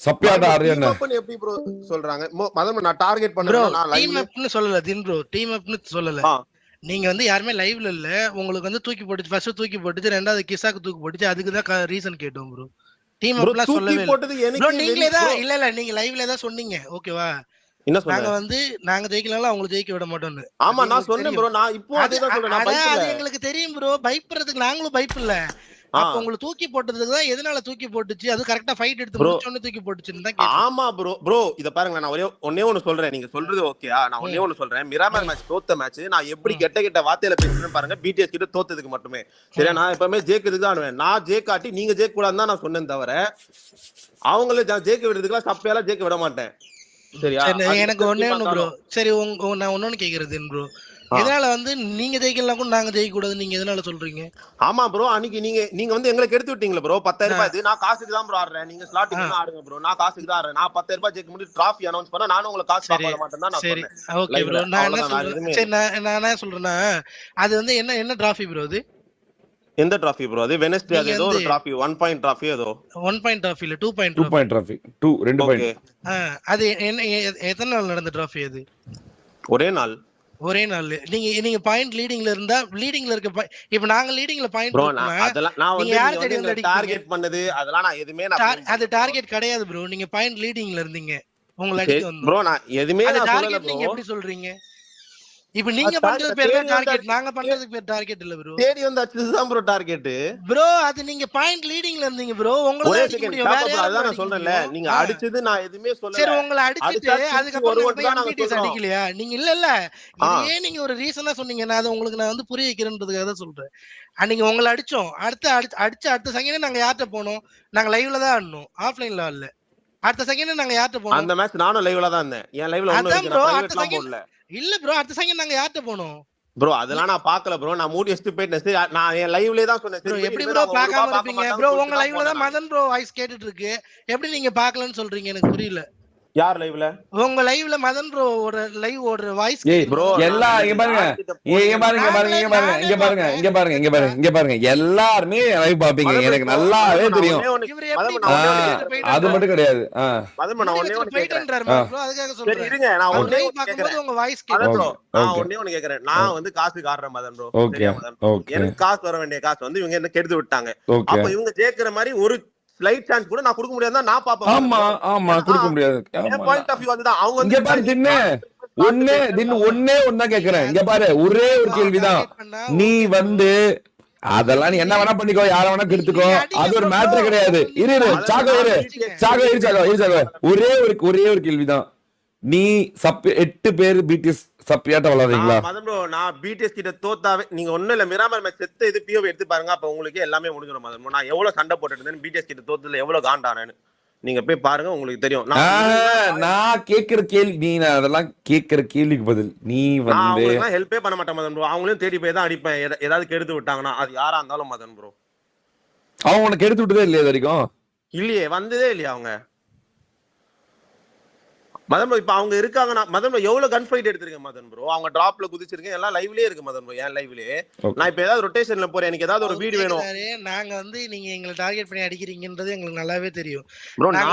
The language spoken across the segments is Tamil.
சப்பியாட்ட ஆடுறேன்னு எப்படி ப்ரோ சொல்றாங்க? மதன் நான் டார்கெட் ப்ரோ பண்ணேன். நான் டீம் லைவ்ல அப்னு சொல்லல தின் ப்ரோ, டீம் அப்னு சொல்லல. நீங்க வந்து யாருமே லைவ்ல இல்ல, உங்களுக்கு வந்து தூக்கி போட்டுச்சு, ஃபர்ஸ்ட் தூக்கி போட்டுச்சு, ரெண்டாவது கிசாக்கு தூக்கி போட்டுச்சு, அதுக்கு தான் ரீசன் கேட்டோம் ப்ரோ. டீம் ப்ரோ அப்லாம் தூக்கி சொல்லவே இல்ல போட்டது ப்ரோ. எனக்கு நீங்களே தான் இல்ல நீங்க லைவ்ல தான் சொன்னீங்க ஓகேவா? என்ன நாங்க சொன்னேன்? வந்து நாங்க ஜெயிக்கலனால அவங்களை ஜெயிக்க விட மாட்டோம்னு. ஆமா அது நான் எங்களுக்கு சொன்னேன் தெரியும். ப்ரோ. நான் இப்போ அதே தான் சொல்றேன். நான் பயப்படல. அது எங்களுக்கு தெரியும் ப்ரோ. பயப்படுறதுக்கு நாங்களும் பயப்படல. அப்ப உங்களுக்கு தூக்கி போட்டதுக்கு தான் எதனால தூக்கி போட்டுச்சு, அது கரெக்டா ஃபைட் எடுத்து முடிச்சோன்னு தூக்கி போட்டுச்சுன்னு தான் கேட்டேன். ஆமா ப்ரோ. ப்ரோ இத பாருங்க, நான் ஒண்ணே ஒன்னு சொல்றேன். நீங்க சொல்றது ஓகேயா? நான் ஒண்ணே ஒன்னு சொல்றேன். மிராமர் மேட்ச் தோத்த மேட்ச் நான் எப்படி கெட்ட வார்த்தையில பேசுறேன்னு பாருங்க. பிடிஎஸ் கிட்ட தோத்ததுக்கு மட்டுமே. சரியா? நான் எப்பவுமே ஜெயிக்கிறதுக்கு தான் ஆடுவேன். நான் ஜெயிக்காட்டி நீங்க ஜெயிக்க கூடாதுன்னு தான் நான் சொன்னேன் தவிர அவங்கள ஜெயிக்க விடுறதுக்குலாம் சப்பையால ஜெயிக்க விட மாட்டேன். சரியா? எனக்கு ஒண்ணே ஒண்ணு ப்ரோ. சரி நான் ஒன்னொன்னு கேக்குறது ப்ரோ. எதனால வந்து நீங்க ஜெயிக்கலாம் கூட நாங்க ஜெயிக்க கூடாது நீங்க எதனால சொல்றீங்க? ஆமா ப்ரோ. அன்னைக்கு நீங்க வந்து எங்களுக்கு எடுத்து விட்டீங்களா ப்ரோ? 10,000 ரூபாய் இது. நான் காசுக்கு தான் ப்ரோ ஆடுறேன். நீங்க ஸ்லாட்டிங் தான் ஆடுங்க ப்ரோ. நான் காசுக்கு தான் ஆடுறேன். நான் 10,000 ரூபாய் ஜெயிக்க முடியும் டிராஃபி அனௌன்ஸ் பண்ணா நானும் உங்களுக்கு காசு பார்க்க மாட்டேன் தான் நான் சொன்னேன். Okay bro. நான் என்ன சொல்றேன், சரி நான் என்ன சொல்றேன்னா, அது வந்து என்ன டிராஃபி ப்ரோ அது? எந்த டிராஃபி ப்ரோ அது? வெனஸ்டே அது ஏதோ ஒரு டிராஃபி 1 பாயிண்ட் டிராஃபி ஏதோ 1 பாயிண்ட் டிராஃபி இல்ல 2 பாயிண்ட் டிராஃபி 2 பாயிண்ட். அது என்ன எத்தனை நாள் நடந்த டிராஃபி அது? ஒரே நாள். நீங்க பாயிண்ட் லீடிங்ல இருந்தா லீடிங்ல இருக்க இப்ப நாங்க லீடிங்ல பாயிண்ட் ப்ரோ அதெல்லாம் நான் வந்து யார் தேடி டார்கெட் பண்ணது அதெல்லாம் நான் எதுமே அது டார்கெட் கிடையாது ப்ரோ. நீங்க பாயிண்ட் லீடிங்ல இருந்தீங்க, உங்களை அடிக்க வந்தோம் ப்ரோ. நான் எதுமே நான் சொல்லல ப்ரோ. நீங்க எப்படி சொல்றீங்க? இப்ப நீங்க பண்றது பேர் தான் டார்கெட், நாங்க பண்றதுக்கு பேர் டார்கெட் இல்ல ப்ரோ. தேடி வந்து அடிச்சதுதான் ப்ரோ டார்கெட். ப்ரோ அது நீங்க பாயிண்ட் லீடிங்ல இருந்தீங்க ப்ரோ. உங்களை அடிக்க முடியும் வேற யாரும். அதான் நான் சொல்றேன்ல, நீங்க அடிச்சது நான் எதுமே சொல்லல. சரி உங்களை அடிச்சிட்டு அதுக்கு அப்புறம் போய் எம்பிடிஎஸ் அடிக்கலையா நீங்க? இல்ல இதே நீங்க ஒரு ரீசனா சொன்னீங்க. நான் அது உங்களுக்கு நான் வந்து புரிய வைக்கிறேன்றதுக்காக தான் சொல்றேன். அன்னைக்கு உங்களை அடிச்சோம், அடுத்த செகண்ட் நாங்க யார்கிட்ட போனோம்? நாங்க லைவ்ல தான் ஆடணும், ஆஃப்லைன்ல ஆடல. அடுத்த செகண்ட் நாங்க யார்கிட்ட போனோம்? அந்த மேட்ச் நானும் லைவ்ல தான் இருந்தேன். என் லைவ்ல ஒண்ணு இருக்கு, நான் பிரைவேட்லாம் போடல. இல்ல ப்ரோ அடுத்த செகண்ட் நாங்க யார்கிட்ட போனோம்? ப்ரோ அதெல்லாம் நான் பார்க்கல ப்ரோ. நான் மூடி வச்சிட்டு போயிட்டேன். நான் என் லைவ்லயே தான் சொன்னேன். ப்ரோ எப்படி ப்ரோ பார்க்காம இருப்பீங்க ப்ரோ? உங்க லைவ்ல தான் மதன் ப்ரோ வாய்ஸ் கேட்டுட்டு இருக்கு. எப்படி நீங்க பார்க்கலன்னு சொல்றீங்க? எனக்கு புரியல. யார் லைவ்ல? உங்க லைவ்ல மதன் ப்ரோ ஓட லைவ் ஓடுற வாய்ஸ் ப்ரோ எல்லாம் இங்க பாருங்க, இங்க பாருங்க எல்லாருமே லைவ் பாப்பீங்க. எனக்கு நல்லாவே தெரியும். அது மட்டும் கிடையாது. சரி இருங்க, நான் ஒண்ணே கேக்குறேன். உங்க வாய்ஸ் கேக்குறேன். நான் ஒண்ணே கேக்குறேன். நான் வந்து காசு காரணம் மதன் ப்ரோ. எனக்கு காசு வர வேண்டிய காசு வந்து இவங்க என்ன கெடுத்து விட்டாங்க. அப்ப இவங்க கேக்குற மாதிரி ஒரு ஸ்லைட் சான்ஸ் கூட நான் கொடுக்க முடியாதுன்னா நான் பாப்பேன். ஆமா கொடுக்க முடியாது. பாயிண்ட் ஆஃப் வியூ அதுதான். அவங்க இங்க பாரு தின்னு ஒண்ணே கேக்குறேன். இங்க பாரு ஒரே ஒரு கேள்விதான். நீ வந்து அதெல்லாம் நீ என்ன வேணா பண்ணிக்கோ, யார வேணா கெடுத்துக்கோ, அது ஒரு மேட்டர் கிடையாது. ஒரே ஒரு கேள்விதான். நீ 8 பேர் பிடிஎஸ் சப்பியாட்ட விளையாடுறீங்களா? மதன் ப்ரோ நான் பிடிஎஸ் கிட்ட தோத்தாவே நீங்க ஒண்ணும் இல்ல. மிராமர் மேட்ச் செத்த இது பிஓ எடுத்து பாருங்க. அப்ப உங்களுக்கு எல்லாமே முடிஞ்சிடும் மதன் ப்ரோ. நான் எவ்வளவு சண்டை போட்டுட்டு இருந்தேன் பிடிஎஸ் கிட்ட தோத்ததுல எவ்வளவு காண்டானேன்னு நீங்க போய் பாருங்க, உங்களுக்கு தெரியும். நான் கேக்குற கேள்வி நீ அதெல்லாம் கேக்குற கேள்விக்கு பதில் நீ வந்து ஹெல்ப்பே பண்ண மாட்டேன் மதன் ப்ரோ. அவங்களையும் தேடி போய் தான் அடிப்பேன். ஏதாவது கெடுத்து விட்டாங்கன்னா அது யாரா இருந்தாலும் மதன் ப்ரோ. அவங்க உனக்கு எடுத்து விட்டதே இல்லையா வரைக்கும்? இல்லையே, வந்ததே இல்லையா அவங்க மதன் ப்ரோ. இப்ப அவங்க இருக்காங்கன்னா மதன் ப்ரோ எவ்வளவு கன் ஃபைட் எடுத்திருக்கேன் மதன் ப்ரோ. அவங்க டிராப்ல குதிச்சிருக்கேன், எல்லாம் லைவ்லயே இருக்கு மதன் ப்ரோ. ஏன் லைவ்லயே நான் இப்ப ஏதாவது ரொட்டேஷன்ல போறேன், எனக்கு ஏதாவது ஒரு வீடியோ வேணும். நாங்க வந்து நீங்க எங்களை டார்கெட் பண்ணி அடிக்கிறீங்கன்றது எங்களுக்கு நல்லாவே தெரியும் ப்ரோ. நான்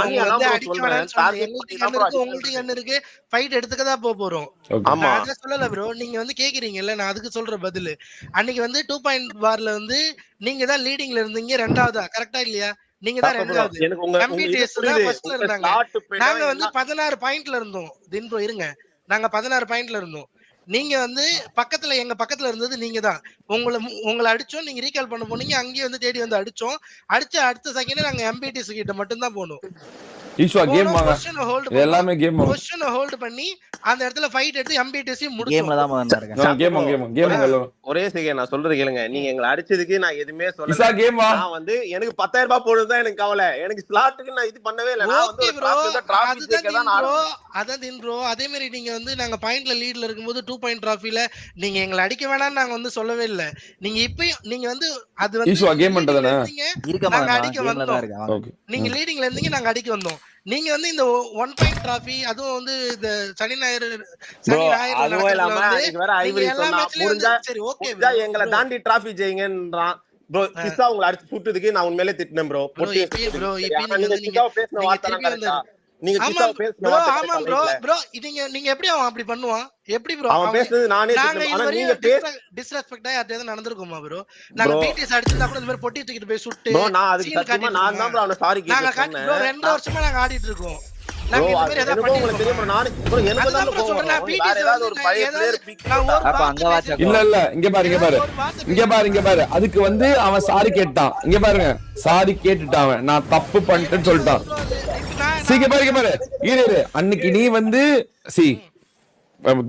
சொல்றேன் உங்களுக்கு என்ன இருக்கு, ஃபைட் எடுத்துக்க தான் போறோம். ஆமா அத சொல்லல ப்ரோ. நீங்க வந்து கேக்குறீங்கல்ல, நான் அதுக்கு சொல்ற பதில். அன்னைக்கு வந்து 2 பாயிண்ட் வார்ல வந்து நீங்க தான் லீடிங்ல இருந்தீங்க, ரெண்டாவதா கரெக்டா இல்லையா? நீங்க தான் ரெண்டாவது, எம்பிடிஎஸ் தான் ஃபர்ஸ்ட்ல இருந்தாங்க. நாங்க வந்து 16 பாயிண்ட்ல இருந்தோம் தின் ப்ரோ. இருங்க, நாங்க 16 பாயிண்ட்ல இருந்தோம். நீங்க வந்து பக்கத்துல எங்க பக்கத்துல இருந்தது நீங்க தான். உங்களை அடிச்சோம், நீங்க ரீகால் பண்ண போனீங்க, அங்கேயே வந்து தேடி வந்து அடிச்சோம். அடுத்த செகண்ட் நாங்க எம்பிடிஎஸ் கிட்ட மட்டும் தான் போனோம். ஈஸ்வா கேம் வாங்க, எல்லாமே கேம் வாங்க. பொசிஷனை ஹோல்ட் பண்ணி அந்த இடத்துல ஃபைட் எடுத்து எம்பிடிஎஸ் முடிச்சோம். கேம்ல தான் வந்தாங்க. கேம் ஒரே செகண்ட் நான் சொல்றது கேளுங்க. நீங்க எங்களை அடிச்சதுக்கு நான் எதுமே சொல்லல. நான் வந்து எனக்கு 10,000 ரூபாய் போடுறதுதான் எனக்கு கவலை. எனக்கு ஸ்லாட்டுக்கு நான் இது பண்ணவே இல்ல. நான் வந்து டிராஃபி ஜெயிக்க தான் நான் அதான் தின் ப்ரோ. அதே மாதிரி நீங்க வந்து நாங்க பாயிண்ட்ல லீட்ல இருக்கும்போது 2 பாயிண்ட் டிராஃபில நீங்க எங்களை அடிக்க வேணாம்னு நாங்க வந்து சொல்லவே இல்ல. நீங்க இப்பயும் நீங்க வந்து அது வந்து ஈஸ்வா கேம் பண்றதானே நாங்க அடிக்க வந்தோம். நீங்க லீடிங்ல இருந்தீங்க, நாங்க அடிக்க வந்தோம். நீங்க வந்து இந்த 1 பாயிண்ட் டிராஃபி, அதுவும் வந்து இந்த சனி ஞாயிறு அதுவும் இல்லாம வேற ஐவரி சொன்னா முடிஞ்சா எங்களை தாண்டி டிராஃபி ஜெயிங்கன்றான். ப்ரோ கிஸ்ஸா உங்களை அடிச்சு சுட்டதுக்கு நான் உண்மையிலே திட்டினேன் ப்ரோ. பொட்டி நீங்க கிஸ்ஸாவை பேசின வார்த்தை கரெக்டா? நீங்க கிஸ்ஸாவை பேசின வார்த்தை ஆமா ப்ரோ நீங்க எப்படி அவன் அப்படி பண்ணுவான்? எப்படி ப்ரோ அவன் பேசுனது நானே திட்டினேன். ஆனா நீங்க டிஸ்ரெஸ்பெக்ட்டா யார்ட்டயாவது நடந்துருக்குமா ப்ரோ? நாங்க பிடிஎஸ் அடிச்சிருந்தா கூட இந்த மாதிரி பொட்டி தூக்கிட்டு போய் சுட்டு ப்ரோ நான் அதுக்கு சத்தியமா நான் தான் ப்ரோ அவனை சாரி கேக்குறேன். ப்ரோ 2 வருஷமா நாங்க ஆடிட்டு இருக்கோம். ப்ரோ உங்களுக்கு தெரியுமா நான் ப்ரோ எனக்கு தான் கோவம் வேற ஏதாவது ஒரு பழைய பிளேயர் பிக் அப்ப அங்க வாட்ச் இல்ல இங்க பாரு அதுக்கு வந்து அவன் சாரி கேட்டான். இங்க பாருங்க சாரி கேட்டுட்டான் அவன். நான் தப்பு பண்ணிட்டேன்னு சொல்லிட்டான். இங்க பாரு இரு அன்னைக்கு நீ வந்து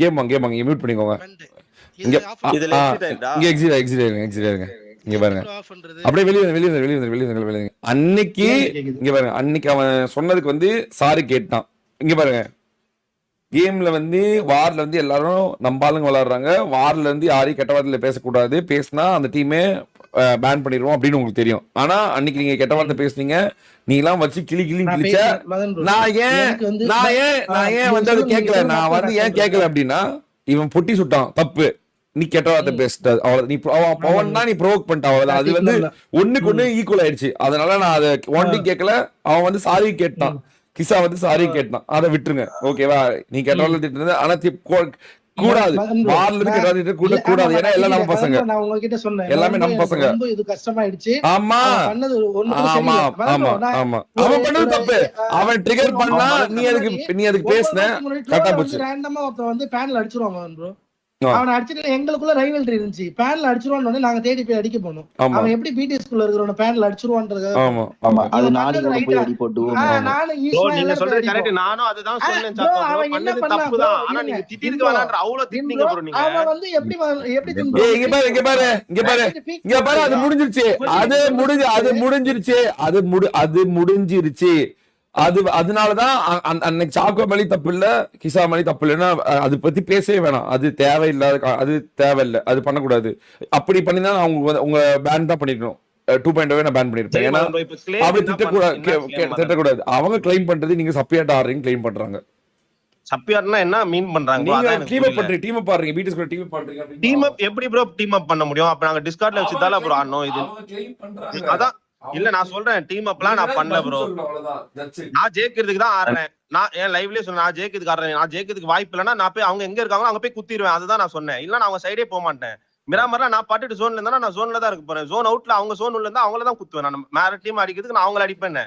கேம் வாங்க மியூட் பண்ணிக்கோங்க. இங்க எக்ஸிட் ஆயிருங்க. இங்க பாருங்க அப்படியே வெளியே அன்னைக்கு இங்க பாருங்க அன்னைக்கு அவன் சொன்னதுக்கு வந்து சாரி கேட்டான். இங்க பாருங்க கேம்ல வந்து வார்ல வந்து எல்லாரும் நம்பாளுங்க விளையாடுறாங்க. வார்ல இருந்து யாரையும் கெட்ட வார்த்தையில பேசக்கூடாது. பேசினா அந்த டீமே பேன் பண்ணிடுவோம் அப்படின்னு உங்களுக்கு தெரியும். ஆனா அன்னைக்கு நீங்க கெட்ட வார்த்தை பேசுனீங்க. நீ எல்லாம் வச்சு கிழிச்ச நான் ஏன் வந்து அது கேட்கல. நான் வந்து ஏன் கேட்கல அப்படின்னா இவன் பொட்டி சுட்டான் தப்பு. நீ கெட்ட வார்த்தை பேசிட்ட அவ்வளவு. நீ அவன் தான் நீ ப்ரோவோக் பண்ணிட்ட அவ்வளவுதான். அது வந்து ஒண்ணுக்கு ஒண்ணு ஈக்குவல் ஆயிடுச்சு. அதனால நான் அதை ஒன்டி கேட்கல. அவன் வந்து சாரி கேட்டான். கிசா வந்து சாரி கேட்டான். அதை விட்டுருங்க ஓகேவா? நீ கெட்ட வார்த்தை திட்டுறது ஆனா கூடாது. வார்ல இருந்து கெட்ட வார்த்தை கூட கூடாது. ஏன்னா எல்லாம் நம்ம பசங்க. நான் உங்ககிட்ட சொன்னேன் எல்லாமே நம்ம பசங்க. ரொம்ப இது கஷ்டமாயிடுச்சு. ஆமா அவன் பண்ணது தப்பு. அவன் ட்ரிகர் பண்ணா நீ அதுக்கு பேசுன கரெக்டா போச்சு. ரேண்டமா ஒருத்தன் வந்து பேனல் அடிச்சிருவான் ப்ரோ. அவன் அடிச்சிட்டு எங்களுக்குள்ள ரைவல்ரி இருந்துச்சு. பேனல் அடிச்சிருவான்னு நாங்க தேடி போய் அடிக்க போனோம். அவன் எப்படி பிடிஎஸ் குள்ள இருக்கிறவன பேனல் அடிச்சிருவான்றது அது நானே போய் அடி போட்டுவோம். நீங்க சொல்றது கரெக்ட். நானும் அதுதான் சொன்னேன். சாக்கோ பண்ணது தப்புதான். ஆனா நீங்க திட்டிருக்கு வேணாம்ன்ற அவ்வளவு திட்டிங்க ப்ரோ நீங்க. அவன் வந்து எப்படி இங்க பாரு அது முடிஞ்சிருச்சு. அது முடிஞ்சிருச்சு. அதனாலதான் அன்னைக்கு சாக்கோ மேலே தப்பு இல்ல, கிசா மேலே தப்பு இல்லைன்னா அது பத்தி பேசவே வேணாம். அது தேவையில்லாத, அது தேவையில்லை, அது பண்ணக்கூடாது. அப்படி பண்ணினா அவங்க உங்க பேன் தான் பண்ணிருக்கணும். 2.0 நான் பேன் பண்ணிருப்பேன். ஏன்னா அப்படி திட்டக்கூடாது. அவங்க கிளைம் பண்றது நீங்க சப்பியாட்ட ஆடுறீங்க கிளைம் பண்றாங்க. சப்பியாட்னா என்ன மீன் பண்றாங்க? டீம் அப் பாருங்க. பிடிஎஸ் கூட டீம் அப் பண்றீங்க. டீம் அப் எப்படி ப்ரோ டீம் அப் பண்ண முடியும்? அப்ப நாங்க டிஸ்கார்ட்ல வச்சுதால ப்ரோ ஆடணும். இது அதான் இல்ல நான் சொல்றேன். டீம் அப்லாம் நான் பண்ணல ப்ரோ. நான் ஜெயிக்கிறதுக்கு தான் ஆடுறேன். நான் என் லைவ்லயே சொன்னேன் நான் ஜெயிக்கிறதுக்கு ஆடுறேன். நான் ஜெயிக்கிறதுக்கு வாய்ப்பு இல்லைன்னா நான் போய் அவங்க எங்க இருக்காங்களோ அங்க போய் குத்திடுவேன். அதுதான் நான் சொன்னேன். இல்ல நான் அவங்க சைடே போக மாட்டேன். மிராமர்லாம் நான் பாட்டுட்டு ஜோன்ல இருந்தா நான் ஜோன்ல தான் இருக்க போறேன். ஜோன் அவுட்ல அவங்க ஜோன் உள்ள இருந்தா அவங்கள தான் குத்துவேன். நான் மேல டீம் அடிக்கிறதுக்கு நான் அவங்கள அடிப்பேன்.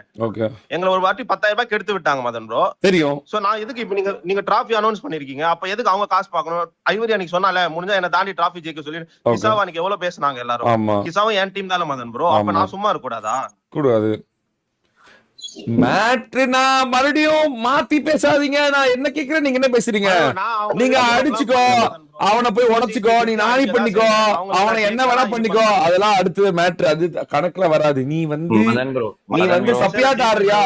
எங்களை ஒரு வாட்டி 10,000 ரூபாய் கெடுத்து விட்டாங்க மதன் ப்ரோ. தெரியும். சோ நான் எதுக்கு இப்ப நீங்க டிராஃபி அனௌன்ஸ் பண்ணிருக்கீங்க? அப்ப எதுக்கு அவங்க காசு பாக்கணும்? ஐவரி அன்னைக்கு சொன்னால முடிஞ்சா என்ன தாண்டி டிராஃபி ஜெயிக்க சொல்லி கிசாவா அன்னைக்கு எவ்வளவு பேசினாங்க எல்லாரும். கிசாவும் என் டீம் தானே மதன் ப்ரோ. அப்ப நான் சும்மா இருக்க கூடாதா? கூடாது. மேட்ரு நான் மறுபடியும் மாத்தி பேசாதீங்க. நான் என்ன கேக்குறேன் நீங்க என்ன பேசுறீங்க? நீங்க அடிச்சுக்கோ, அவனை போய் உடைச்சுக்கோ, நீ நாணி பண்ணிக்கோ, அவனை என்ன வேணா பண்ணிக்கோ. அதெல்லாம் அடுத்தது மேட்ரு. அது கணக்குல வராது. நீ வந்து சப்பியாட்ட ஆடுறியா?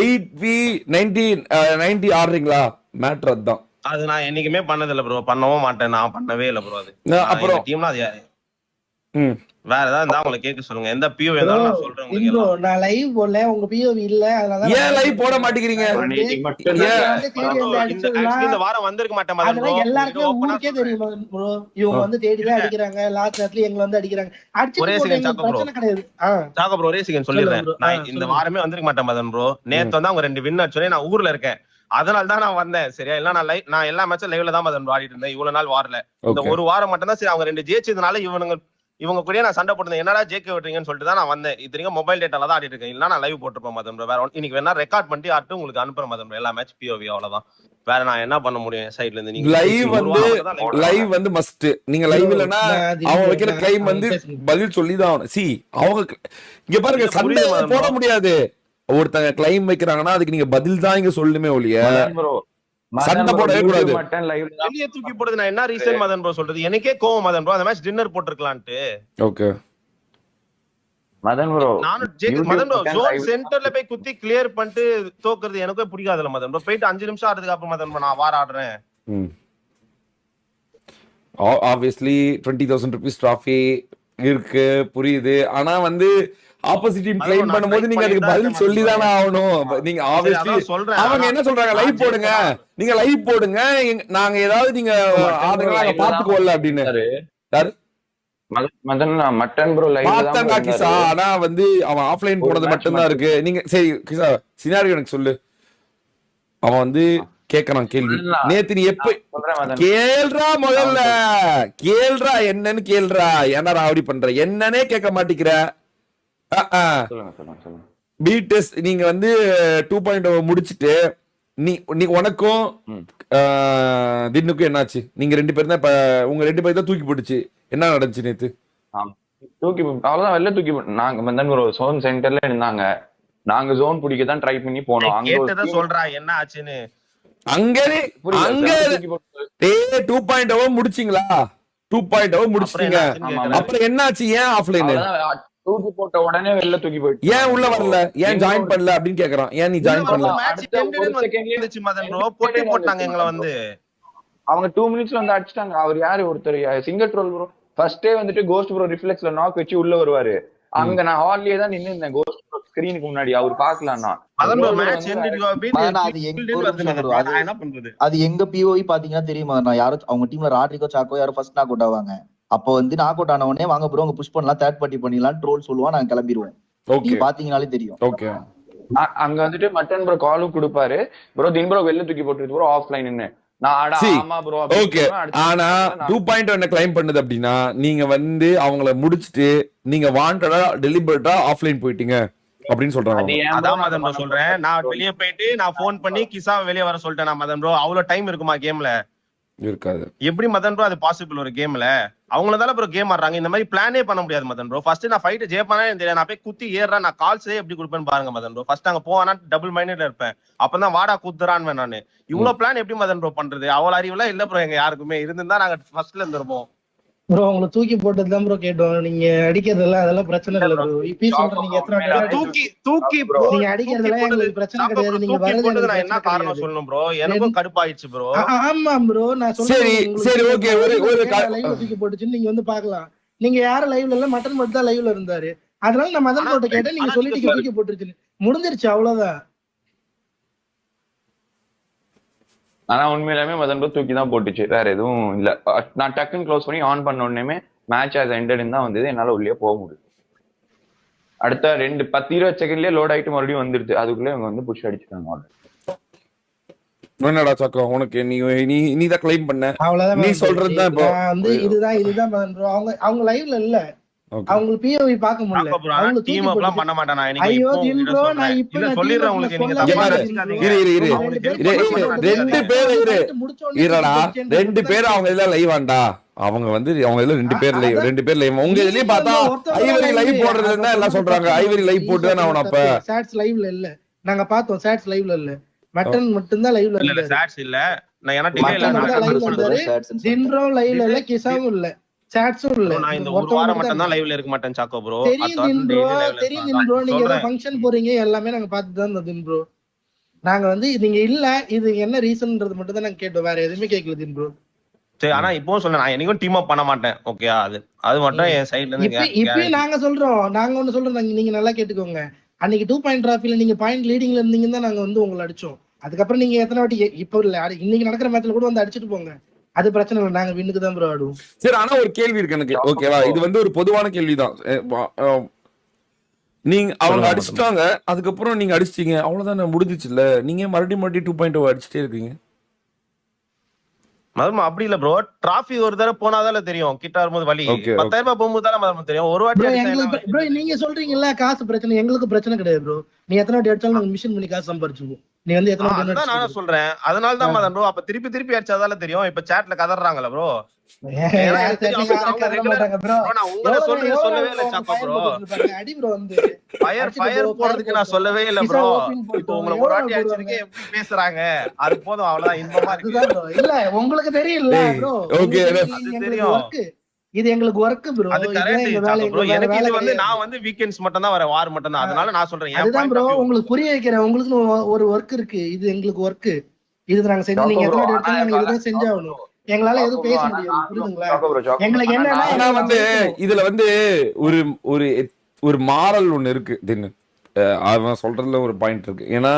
8v90 ஆடுறீங்களா? மேட்ரு அதுதான். அது நான் என்னைக்குமே பண்ணதில்ல ப்ரோ. பண்ணவும் மாட்டேன். நான் பண்ணவே இல்ல ப்ரோ. அது அப்புறம் டீம்ல அது வேற ஏதாவது இருந்தா உங்களை கேட்க சொல்லுங்க. எந்த பிஓ ஏதாவது நான் சொல்றேன் உங்களுக்கு. நான் லைவ் போடல, உங்க பிஓவி இல்ல. அதனால ஏன் லைவ் போட மாட்டேங்கிறீங்க? இந்த வாரம் வந்திருக்க மாட்டேன் மதன் ப்ரோ. எல்லாருக்கும் ஊருக்கே தெரியும் ப்ரோ. இவங்க வந்து தேடி தான் அடிக்குறாங்க. லாஸ்ட் நேரத்துல எங்க வந்து அடிக்குறாங்க. ஒரே second Chacko bro. Chacko bro ஒரே செகண்ட் சொல்லிடுறேன். நான் இந்த வாரமே வந்திருக்க மாட்டேன் மதன் ப்ரோ. நேத்து வந்து அவங்க 2 வின் அடிச்சோனே நான் ஊர்ல இருக்கேன். அதனால தான் நான் வந்தேன். சரியா? இல்ல நான் எல்லா மேட்சும் லைவ்ல தான் மதன் ஆடிட்டு இருந்தேன். இவ்வளவு நாள் வாரல. இந்த ஒரு வாரம் மட்டும் தான் சரி அவங்க 2 ஜெயிச்சதுனால இவங்க கூட நான் சண்டை போட்டு என்னடா ஜெயிக்க விட்டுறீங்கன்னு சொல்லிட்டு தான் நான் வந்தேன். இத்தனைக்கும் மொபைல் டேட்டால தான் ஆடிட்டு இருக்கேன். இல்ல நான் லைவ் போட்டுருப்பேன் மதன் ப்ரோ. வேற இன்னைக்கு வேணா ரெக்கார்ட் பண்ணி ஆட்டு உங்களுக்கு அனுப்புறேன் மதன் ப்ரோ. எல்லா மேட்ச் பிஓவி அவ்வளவுதான். வேற நான் என்ன பண்ண முடியும் சைடுல இருந்து? நீங்க லைவ் வந்து மஸ்ட். நீங்க லைவ் இல்லனா அவங்க வைக்கிற கிளைம் வந்து பதில் சொல்லிதான் ஆகணும். சி அவங்க இங்க பாருங்க சண்டை போட முடியாது. ஒருத்தங்க கிளைம் வைக்கிறாங்கன்னா அதுக்கு நீங்க பதில் தான் இங்க சொல்லணுமே ஒழிய சண்டை போடவே கூடாது. வெளிய தூக்கி போடுறது நான் என்ன ரீசன் மதன் ப்ரோ சொல்றது? எனக்கே கோவம் மதன் ப்ரோ. அந்த மேட்ச் டின்னர் போட்டுருக்கலாம்ட்டு. Okay Madan bro. நானும் மதன் ப்ரோ ஜோன் சென்டர்ல போய் குத்தி கிளியர் பண்ணிட்டு தோக்குறது எனக்கே பிடிக்காதுல மதன் ப்ரோ. போயிட்டு 5 நிமிஷம் ஆடுறதுக்கு அப்புறம் மதன் ப்ரோ நான் வார ஆடுறேன். ஆப்வியஸ்லி 20,000 rupees டிராஃபி இருக்கு, புரியுது. ஆனா வந்து ஆப்போசிட் டீம் கிளைம் பண்ணும்போது நீங்க அதுக்கு பதில் சொல்லிதானே ஆகணும். நீங்க ஆப்வியஸ்லி அவங்க என்ன சொல்றாங்க? லைவ் போடுங்க, நீங்க லைவ் போடுங்க, நாங்க ஏதாவது நீங்க ஆடுறீங்களா நாங்க பாத்துக்குவோம்ல அப்படின்னு. யாரு மட்டன் ப்ரோ பார்த்தா கிசா. ஆனா வந்து அவன் ஆஃப்லைன் போனது மட்டும்தான் இருக்கு. நீங்க சரி கிசா சினாரியோ எனக்கு சொல்லு. அவன் வந்து கேக்குறான் கேள்வி. நேத்து நீ எப்ப கேள்றா, முதல்ல கேள்றா, என்னன்னு கேள்றா. ஏன்னா ராவடி பண்ற, என்னன்னே கேட்க மாட்டேங்கிற. பி டெஸ்ட் நீங்க வந்து 2.0 முடிச்சிட்டு நீ உனக்கும் தின்னுக்கும் என்னாச்சு? நீங்க 2 பேரும் தான், இப்ப உங்க 2 பேரும் தான் தூக்கி போட்டுச்சு. என்ன நடந்துச்சு நேத்து? தூக்கி அவ்வளவுதான், வெளில தூக்கி போட்டு. நாங்க வந்து ஒரு ஜோன் சென்டர்ல இருந்தாங்க. நாங்க ஜோன் பிடிக்க தான் ட்ரை பண்ணி போனோம். அங்க சொல்றா என்ன ஆச்சுன்னு. அங்க 2.0 முடிச்சிங்களா? 2.0 முடிச்சிட்டீங்க. அப்புறம் என்னாச்சு? ஏன் ஆஃப்லைன் தூக்கி போட்ட உடனே வெளில தூக்கி போயிட்டு ஏன் உள்ள வரல? ஏன் ஜாயின் பண்ணல அப்படின்னு கேக்குறான். ஏன் நீ ஜாயின் பண்ணல? போட்டி போட்டாங்க எங்களை வந்து. அவங்க 2 மினிட்ஸ்ல வந்து அடிச்சிட்டாங்க. அவர் யாரு? ஒருத்தர் சிங்கிள் ட்ரோல் ப்ரோ. ஃபர்ஸ்டே வந்துட்டு கோஸ்ட் ப்ரோ ரிஃப்ளெக்ஸ்ல நாக் வச்சு உள்ள வருவாரு. அங்க நான் ஹால்லயே தான் நின்னு இருந்தேன் கோஸ்ட் ப்ரோ ஸ்கிரீனுக்கு முன்னாடி. அவர் பாக்கலாம்னா அது எங்க பிஓஇ பாத்தீங்கன்னா தெரியுமா? நான் யாரும் அவங்க டீம்ல ராட்ரிகோ சாக்கோ யாரும் ஃபர்ஸ்ட் நாக் அவுட் ஆவாங்க. அப்ப வந்து நாக் அவுட் ஆன உடனே வாங்க ப்ரோ அங்க புஷ் பண்ணலாம், தேர்ட் பார்ட்டி பண்ணிடலாம் ட்ரோல் சொல்லுவான். நாங்க கிளம்பிடுவோம். நீங்க பாத்தீங்கன்னாலே தெரியும். ஓகே, அங்க வந்துட்டு மட்டன் ப்ரோ காலும் கொடுப்பாரு. ப்ரோ தின் ப்ரோ வெளில தூக்கி போட்டு ப்ரோ ஆஃப்லைன்னு. ஆனா 2.0 என்ன கிளைம் பண்ணுது அப்படின்னா, நீங்க வந்து அவங்கள முடிச்சிட்டு நீங்க வாண்டடா டெலிபரேட்டா ஆஃப்லைன் போயிட்டீங்க அப்படின்னு சொல்றாங்க. அதான் மதன் ப்ரோ சொல்றேன். நான் வெளியே போயிட்டு நான் போன் பண்ணி கிசா வெளியே வர சொல்லிட்டேன். நான் மதன் ப்ரோ அவ்வளவு டைம் இருக்குமா கேம்ல? இருக்காது. எப்படி மதன் ப்ரோ அது பாசிபிள் ஒரு கேம்ல? அவங்களதால ப்ரோ கேம் ஆடுறாங்க. இந்த மாதிரி பிளானே பண்ண முடியாது மதன் ப்ரோ. ஃபர்ஸ்ட் நான் ஃபைட் ஜெயிப்பானே தெரியாது. நான் போய் குத்தி ஏறேன். நான் கால்ஸே எப்படி கொடுப்பேன்னு பாருங்க மதன் ப்ரோ. ஃபர்ஸ்ட் அங்க போவானா டபுள் மைண்டட்ல இருப்பேன். அப்பதான் வாடா குத்துறான்னு நானு. இவ்வளவு பிளான் எப்படி மதன் ப்ரோ பண்றது? அவ்வளவு அறிவுலாம் இல்ல ப்ரோ எங்க யாருக்குமே. இருந்திருந்தா நாங்க ஃபர்ஸ்ட்ல இருந்திருப்போம் ப்ரோ. உங்களை தூக்கி போட்டதுதான் ப்ரோ கேட்டோம். நீங்க அடிக்கிறதெல்லாம் அதெல்லாம் பிரச்சனை இல்ல ப்ரோ. இப்ப சொல்றேன் நீங்க எத்தனை தூக்கி நீங்க அடிக்கிறதெல்லாம் எங்களுக்கு பிரச்சனை கிடையாது. நீங்க வரது நான் என்ன காரணம் சொல்லணும் ப்ரோ? எனக்கும் கடுப்பாயிடுச்சு ப்ரோ. ஆமா ப்ரோ நான் சொல்றேன். சரி ஓகே, ஒரு லைவ் தூக்கி போட்டுச்சு. நீங்க வந்து பாக்கலாம். நீங்க யாரும் லைவ்ல இல்ல, மட்டன் மட்டும் தான் லைவ்ல இருந்தாரு. அதனால நான் மதன் போட்ட கேட்டேன். நீங்க சொல்லிட்டு தூக்கி போட்டுருச்சு. முடிஞ்சிருச்சு, அவ்வளவுதான். ஆனா உண்மையிலுமே மதன் ப்ரோ தூக்கி தான் போட்டுச்சு, வேற எதுவும் இல்ல. நான் டக்குன்னு க்ளோஸ் பண்ணி ஆன் பண்ண உடனே மேட்ச் ஆஸ் எண்டட்னு தான் வந்தது. என்னால உள்ளே போக முடியும். அடுத்த 10-20 செகண்ட்லயே லோட் ஆயிட்டு மறுபடியும் வந்துருச்சு. அதுக்குள்ள இவங்க வந்து புஷ் அடிச்சுட்டாங்க. என்னடா சாக்கோ உனக்கு நீ தான் கிளைம் பண்ண. நீ சொல்றதுதான் இப்போ வந்து இதுதான் மதன் ப்ரோ. அவங்க லைவ்ல இல்ல. அவங்க பிஓவி பார்க்க முடியல. அவங்க டீம் அப்லாம் பண்ண மாட்டானா? ஐயோ தின் ப்ரோ நான் இப்ப நான் சொல்லிறேன் உங்களுக்கு. நீங்க ரெண்டு பேர் இருடா. 2 பேர் அவங்க எல்லாம் லைவாண்டா. அவங்க வந்து அவங்க எல்லாம் 2 பேர் லைவ். உங்க இதுலயே பார்த்தா ஐவரி லைவ் போடுறதுன்னா எல்லாம் சொல்றாங்க. ஐவரி லைவ் போட்டு தான் அவன் அப்ப சாட்ஸ் லைவ்ல இல்ல. நாங்க பார்த்தோம் சாட்ஸ் லைவ்ல இல்ல. மட்டன் மட்டும் தான் லைவ்ல இல்ல. சாட்ஸ் இல்ல. நான் என்ன டிலே தின் ப்ரோ லைவ்ல இல்ல. கிசாவும் இல்ல. சாட்ஸும் இல்ல. நான் இந்த ஒரு வாரம் மட்டும் தான் லைவ்ல இருக்க மாட்டேன் சாக்கோ ப்ரோ. தெரியும் ப்ரோ. நீங்க ஏதோ ஃபங்க்ஷன் போறீங்க எல்லாமே நாங்க பார்த்து தான் இருந்தோம் ப்ரோ. நாங்க வந்து நீங்க இல்ல இது என்ன ரீசன்ன்றது மட்டும் தான் நாங்க கேட்டோம். வேற எதுவுமே கேட்கல ப்ரோ. சரி ஆனா இப்போ சொல்ல நான் என்னைக்கும் டீம் அப் பண்ண மாட்டேன். ஓகே அது மட்டும் என் சைடுல இருந்து இப்போ நாங்க சொல்றோம். நாங்க ஒன்னு சொல்றோம். நீங்க நல்லா கேட்டுக்கோங்க. அன்னைக்கு 2 பாயிண்ட் டிராஃபில நீங்க பாயிண்ட் லீடிங்ல இருந்தீங்கன்னா நாங்க வந்து உங்களை அடிச்சோம். அதுக்கப்புறம் நீங்க எத்தனை வாட்டி இப்போ இல்ல இன்னைக்கு நடக்கிற மேட்ச்ல கூட வந்து அடிச்சிட்டு போங்க. அது பிரச்சனை இல்லை. நாங்க வின்னுக்கு தான் ப்ரோ ஆடுவோம். சரி ஆனா ஒரு கேள்வி இருக்கு எனக்கு. ஓகேவா? இது வந்து ஒரு பொதுவான கேள்விதான். நீங்க அவங்க அடிச்சிட்டாங்க, அதுக்கப்புறம் நீங்க அடிச்சிட்டீங்க, அவ்வளவுதான் முடிஞ்சிச்சு இல்ல. நீங்க மறுபடியும் 2.0 அடிச்சுட்டே இருக்கீங்க. மதம் அப்படி இல்ல ப்ரோ. டிராஃபி ஒரு தடவை போனாதால தெரியும். கிட்ட வரும்போது வழி 10,000 ரூபாய் போகும்போது தான் மதம் தெரியும். ஒரு வாட்டி ப்ரோ நீங்க சொல்றீங்கல்ல காசு பிரச்சனை. எங்களுக்கு பிரச்சனை கிடையாது ப்ரோ. நீ எத்தனை வாட்டி அடிச்சாலும் நாங்க மிஷன் பண்ணி காசு சம்பாரிச்சுவோம். நீ வந்து எத்தனை வாட்டி நானும் சொல்றேன். அதனால தான் மதன் ப்ரோ. அப்ப திருப்பி அடிச்சாதால தெரியும். இப்ப சாட்ல கதறாங்கல ப்ரோ. நான் சொல்லவே இல்ல ப்ரோ. இப்போ உங்களை ஒரு வாட்டி அடிச்சிருக்கேன் எப்படி பேசுறாங்க அது போதும். அவ்வளவுதான். இன்பமா இருக்கு. இல்ல உங்களுக்கு தெரியல ப்ரோ. ஓகே தெரியும். இது எங்களுக்கு வர்க் ப்ரோ. அது கரெக்ட் ப்ரோ. எனக்கு இது வந்து நான் வந்து வீக்கெண்ட்ஸ் மட்டும் தான் வர வார் மட்டும் தான். அதனால நான் சொல்றேன். அதுதான் ப்ரோ உங்களுக்கு புரிய வைக்கிறேன். உங்களுக்கு ஒரு வர்க் இருக்கு. இது எங்களுக்கு வர்க். இது நாங்க செஞ்சு நீங்க எத்தனை வாட்டி அடிச்சாலும் நாங்க இதுதான் செஞ்சாகணும். எங்களால எதுவும் பேச முடியாது. புரியுதுங்களா? எங்களுக்கு என்னன்னா வந்து இதுல வந்து ஒரு மாரல் ஒண்ணு இருக்கு. தின்னு அவன் சொல்றதுல ஒரு பாயிண்ட் இருக்கு. ஏன்னா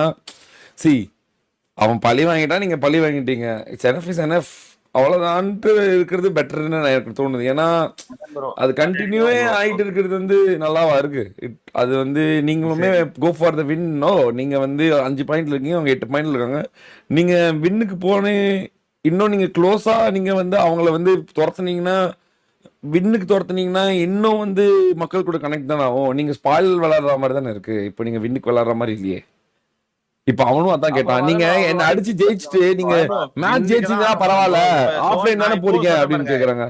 அவன் பழி வாங்கிட்டா நீங்க பழி வாங்கிட்டீங்க. It's enough is enough. அவ்வளவுதான்ட்டு இருக்கிறது பெட்டர்னு எனக்கு தோணுது. ஏன்னா அது கண்டினியூவே ஆயிட்டு இருக்கிறது வந்து நல்லாவா இருக்கு. அது வந்து நீங்களுமே go for the win. No, நீங்க வந்து 5 பாயிண்ட்ல இருக்கீங்க, அவங்க 8 பாயிண்ட்ல இருக்காங்க. நீங்க வின்னுக்கு போனே இன்னும் நீங்க க்ளோஸா நீங்க வந்து அவங்கள வந்து துரத்துனீங்கன்னா, வின்னுக்கு துரத்துனீங்கன்னா இன்னும் வந்து மக்கள் கூட கனெக்ட் தானே ஆகும். நீங்க ஸ்பாயில் விளையாடுற மாதிரி தானே இருக்கு. இப்போ நீங்க வின்னுக்கு விளையாடுற மாதிரி இல்லையே. இப்ப அவனும் அதான் கேட்டான், நீங்க என்ன அடிச்சு ஜெயிச்சுட்டு நீங்க மேட்ச் ஜெயிச்சீங்கன்னா பரவாயில்ல, ஆஃப்லைன் தானே போறீங்க அப்படின்னு கேக்குறாங்க.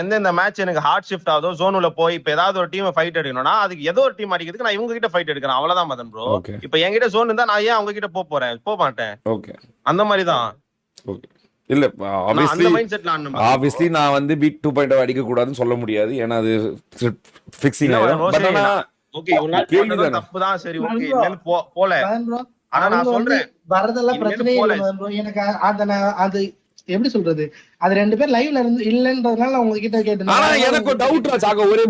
எந்தெந்த மேட்ச் எனக்கு ஹார்ட் ஷிஃப்ட் ஆகுதோ ஜோனுல போய் இப்ப ஏதாவது ஒரு டீம் ஃபைட் எடுக்கணும்னா அதுக்கு ஏதோ ஒரு டீம் அடிக்கிறதுக்கு நான் இவங்க கிட்ட ஃபைட் எடுக்கிறேன், அவ்வளவுதான் மதன் ப்ரோ. இப்ப என்கிட்ட ஜோன் இருந்தா நான் ஏன் அவங்க கிட்ட போக மாட்டேன். ஓகே, அந்த மாதிரிதான். ஓகே, இல்ல ஆப்வியஸ்லி நான் வந்து பீட் 2.0 அடிக்க கூடாதுன்னு சொல்ல முடியாது, ஏன்னா அது ஃபிக்ஸிங் ஆயிடும். பட் ஆனா ஓகே, ஒரு தப்புதான். சரி, ஓகே, இல்லன்னு போல. ஆனா நான் சொல்றேன் வரதெல்லாம் பிரச்சனையே இல்ல ப்ரோ. எனக்கு அது எப்படி சொல்றது, அது 2 பேர் லைவ்ல இருந்து இல்லன்றதுனால உங்க கிட்ட கேட்டேன். ஆனா எனக்கு ஒரு டவுட்ரா சாக, ஒரே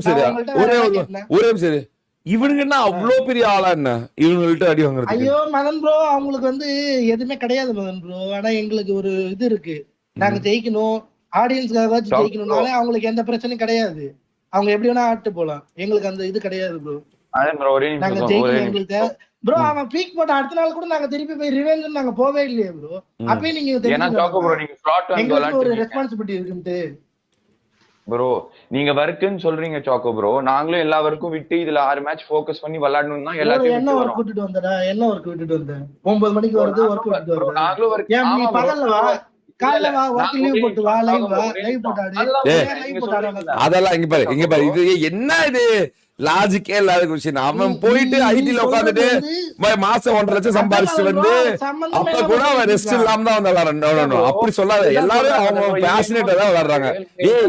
நிமிஷம். இவனுங்க என்ன அவ்வளவு பெரிய ஆளா என்ன இவங்கள்ட்ட அடி வாங்குறது? ஐயோ மதன் ப்ரோ, அவங்களுக்கு வந்து எதுவுமே கிடையாது மதன் ப்ரோ. ஆனா எங்களுக்கு ஒரு இது இருக்கு, நாங்க ஜெயிக்கணும், ஆடியன்ஸ்க்காக ஜெயிக்கணும்னால அவங்களுக்கு எந்த பிரச்சனையும் கிடையாது. அவங்க எப்படி வேணா ஆட்டு போலாம், எங்களுக்கு அந்த இது கிடையாது ப்ரோ. நாங்க ஜெயிக்கணும் எங்களுக்கு ப்ரோ. அவன் பீக் போட்ட அடுத்த நாள் கூட நாங்க திருப்பி போய் ரிவெஞ்ச் நாங்க போவே இல்லையே ப்ரோ. அப்பயே நீங்க எங்களுக்கு ஒரு ரெஸ்பான்சிபிலிட்டி இருக்குன்ட்டு ப்ரோ நீங்க வர்க்குன்னு சொல்றீங்க சாக்கோ ப்ரோ. நாங்களும் எல்லா வர்க்கும் விட்டு இதுல 6 மேட்ச் ஃபோக்கஸ் பண்ணி விளையாடணும் தான் எல்லாத்தையும். என்ன ஒர்க் விட்டுட்டு வந்தடா, என்ன ஒர்க் விட்டுட்டு வந்தேன்? 9 மணிக்கு வருது ஒர்க் விட்டுட்டு வந்தேன். நாங்களும் வர்க். ஏன் நீ பகல்ல வா, காலைல வா, ஒர்க் லீவ் போட்டு வா, லைவ் போட்டாடு. அதெல்லாம் இங்க பாரு இது என்ன இது லாஜிக்கே இல்லாத விஷயம். அவன் போயிட்டு ஐடில உட்காந்துட்டு மாசம் 1.5 லட்சம் சம்பாதிச்சுட்டு வந்து அப்ப கூட அவன் ரெஸ்ட் இல்லாம தான் வந்து விளையாடுறான். அப்படி சொல்லாத, எல்லாரும் அவங்க பேஷனேட்டா தான் விளையாடுறாங்க.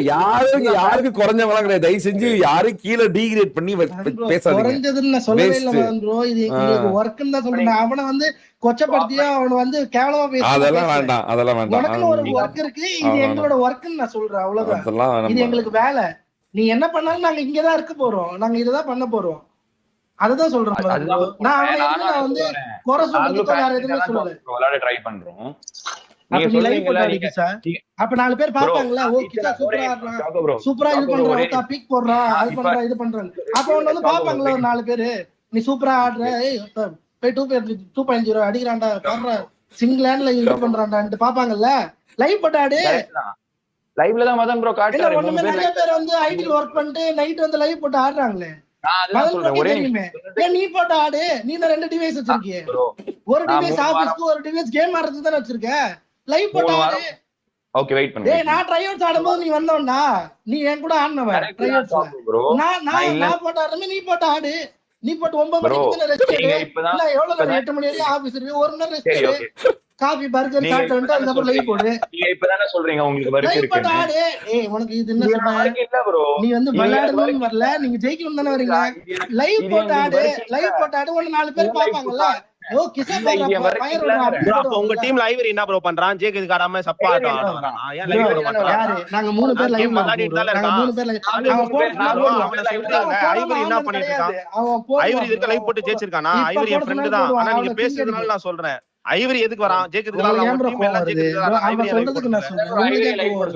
யாருக்கு குறைஞ்சவங்களாம் கிடையாது. தயவு செஞ்சு யாரும் கீழே டீக்ரேட் பண்ணி பேசாதீங்க. அவனை வந்து கொச்சப்படுத்தியா அவனை வந்து கேவலமா பேச, அதெல்லாம் வேண்டாம், அதெல்லாம் வேண்டாம். உனக்கு ஒரு ஒர்க் இருக்கு, இது எங்களோட ஒர்க்னு நான் சொல்றேன், அவ்வளவுதான். இது எங்களுக்கு வேலை. நீ என்ன பண்ணாலும் நாங்க இங்கதான் இருக்க போறோம், நாங்க இததான் பண்ண போறோம், அததான் சொல்றேன். நான் வந்து குறை சொல்றதுக்கு வேற எதுவுமே சொல்லல. ட்ரை பண்றோம். அப்ப 4 பேர் பாப்பாங்கல்ல, ஓ கிட்டா சூப்பரா ஆடுறான், சூப்பரா இது பண்றான், பீக் போடுறான், அது பண்றான், இது பண்றான். அப்ப ஒண்ணு வந்து பாப்பாங்கல்ல ஒரு 4 பேரு, நீ சூப்பரா ஆடுற, போய் 2.0 அடிக்கிறான்டா, பாடுற சிங்கிள் ஹேண்ட்ல இது பண்றான்டான்ட்டு பாப்பாங்கல்ல. லைவ் போட்டாடு, லைவ்ல தான் மதன் ப்ரோ காட்டுறாரு. நிறைய பேர் வந்து ஐடில வொர்க் பண்ணிட்டு நைட் வந்து லைவ் போட்டு ஆடுறாங்களே. நீ போட்டு ஆடு, நீ தான் 2 டிவைஸ் வச்சிருக்கிய, ஒரு டிவைஸ் ஆபீஸ்க்கு, ஒரு டிவைஸ் கேம் ஆடுறதுக்கு தானே வச்சிருக்க. லைவ் போட்டு ஆடு. ஓகே, வெயிட் பண்ணு. டேய், நான் ட்ரைஅவுட்ஸ் ஆடும்போது நீ வந்தோம்டா, நீ என் கூட ஆடுனவன் ட்ரைஅவுட்ஸ்ல. நான் போட்டு ஆடுறமே, நீ போட்டு ஆடு. நீ போட்டு 9 மணிக்கு ரெஸ்ட் எடு. இல்ல எவ்வளவு நேரம், 8 மணி வரைக்கும் ஆபீஸ் இருக்கு, 1 மணி நேரம் ரெஸ்ட் எடு. காபி பர்கர் சாப்பிட்டு வந்து அதுக்கு அப்புறம் லைவ் போடு. நீங்க இப்பதானே சொல்றீங்க உங்களுக்கு வர்க் இருக்கு. ஏய், உனக்கு இது என்ன சொல்ற? நீ வந்து விளையாடணும்னு வரல, நீங்க ஜெயிக்கணும் தானே வரீங்க. லைவ் போட்டு ஆடு, லைவ் போட்டு ஆடு, ஒன்னு 4 பேர் பாப்பாங்கல்ல. ஓ கிசா பாரு, உங்க டீம்ல ஐவரி என்ன ப்ரோ பண்றான்? ஜேக்கு இதுக்கு ஆடாம சப்பா ஆடுறான். ஏன் லைவ் போட மாட்டான்? நாங்க 3 பேர் லைவ் விளையாடிட்டு தான் இருக்கோம். 3 பேர் லைவ். அவன் போடுறான், ஐவரி என்ன பண்ணிட்டு இருக்கான்? ஐவரி இதுக்கு லைவ் போட்டு ஜெயிச்சிருக்கானா? ஐவரி என் ஃப்ரெண்ட் தான். ஆனா நீங்க பேசுறதுனால நான் சொல்றேன், ஐவரி எதுக்கு வரான்? ஜேக்குதுக்கு வரான். அவன் டீம் எல்லாம் ஜேக்குதுக்கு வரான். ஐவரி சொல்றதுக்கு நான் சொல்றேன்.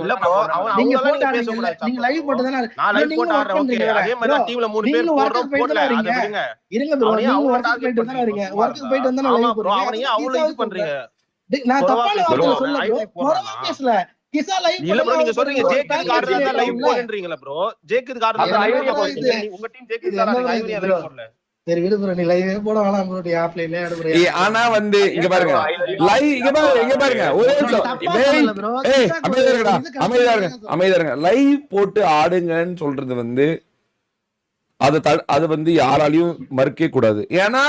இல்ல ப்ரோ, அவன் அவங்க பேச கூடாது. நீங்க லைவ் போட்டு தான, நான் லைவ் போட்டு ஆடுறேன். ஓகே, அதே மாதிரி தான் டீம்ல 3 பேர் போறோம், போடல. அது விடுங்க. இருங்க ப்ரோ, நீங்க வொர்க் போயிட்டு தான வரீங்க. வொர்க் போயிட்டு வந்தா லைவ் போடுறீங்க. அவன் ஏன் அவ்வளவு இது பண்றீங்க? நான் தப்பான வார்த்தை சொல்லல ப்ரோ, மொரமா பேசல. கிசா லைவ் இல்ல ப்ரோ, நீங்க சொல்றீங்க ஜேக்குதுக்கு ஆடுறதா லைவ் போடுறீங்கல ப்ரோ. ஜேக்குதுக்கு ஆடுறதா ஐவரி போடுறீங்க. உங்க டீம் ஜேக்குதுக்கு ஆடுறாங்க, ஐவரி லைவ் போடல. சரி விடு ப்ரோ, நீ லைவே போட வேணாம் ப்ரோ, நீ ஆஃப்லைன்ல ஆடு ப்ரோ. ஆனா வந்து இங்க பாருங்க, லைவ் இங்க பாருங்க ஒரே அமைதியா இருங்க. லைவ் போட்டு ஆடுங்கன்னு சொல்றது வந்து அது வந்து யாராலையும் மறுக்கவே கூடாது. ஏன்னா